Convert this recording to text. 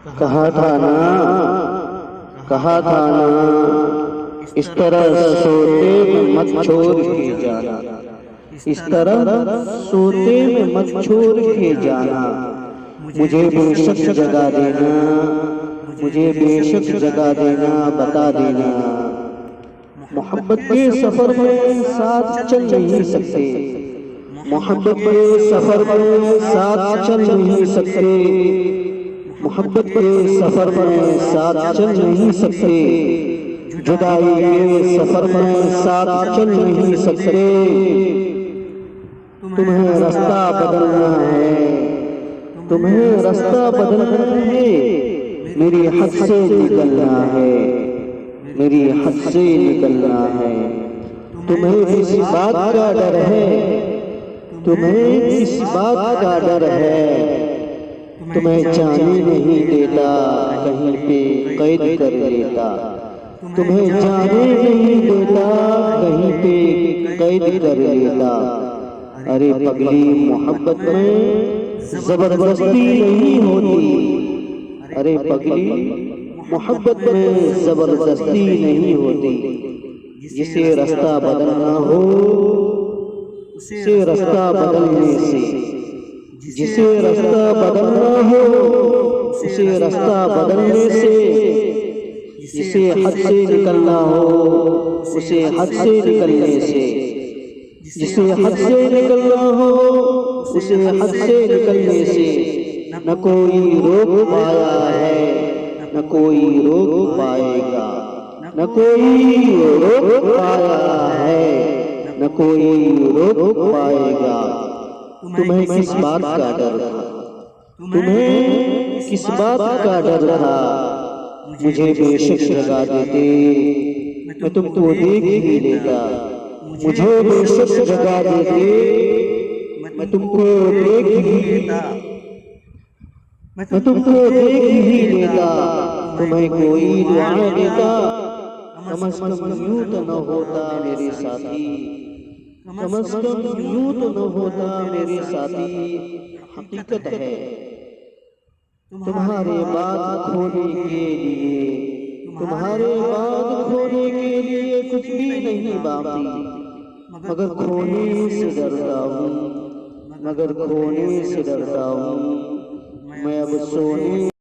कहा था ना, कहा था ना, इस तरह सोते में मत छोड़ के जाना, इस तरह सोते में मत छोड़ के जाना। मुझे बेशक जगा देना, मुझे बेशक जगा देना, बता देना। मोहब्बत के सफर में साथ चल नहीं सकते, मोहब्बत के सफर में साथ चल नहीं सकते, मोहब्बत के सफर में साथ चल नहीं सकते, जुदाई के सफर में साथ चल नहीं सकते। तुम्हें रास्ता बदलना है, तुम्हें रास्ता बदलना है, मेरी हद से निकलना है, मेरी हद से निकलना है। तुम्हें किस बात का डर है, तुम्हें किस बात का डर है, तुम्हें जाने नहीं देता, कहीं पे कैद कर लेता, तुम्हें जाने नहीं देता, कहीं पे कैद कर लेता। अरे पगली, मोहब्बत में जबरदस्ती नहीं होती, अरे पगली, मोहब्बत में जबरदस्ती नहीं होती। जिसे रास्ता बदलना हो उसे रास्ता बदलने से, जिसे रास्ता बदलना हो उसे रास्ता बदलने से, जिसे हद से निकलना हो उसे हद से निकलने से, जिसे हद से निकलना हो उसे हद से निकलने से। न कोई रोक पाया है, न कोई रोक पाएगा, न कोई रोक पाया है, न कोई रोक पाएगा। तुम्हें किस बात का डर था, तुम्हें किस बात का डर था। मुझे बेशक जगा देते, मैं तुमको देख ही लेता, मुझे बेशक जगा देते, मैं तुमको देख ही लेता, मैं तुमको देख ही लेता। तुम्हें कोई दुआ देता, कम से कम यूं तो न होता मेरे साथी, कम से कम यूं तो न होता मेरे साथी। हकीकत है तुम्हारे बाद खोने के लिए, तुम्हारे बाद खोने के लिए कुछ भी नहीं बाकी, मगर खोने से डरता हूँ, मगर खोने से डरता हूँ। मैं अब सोने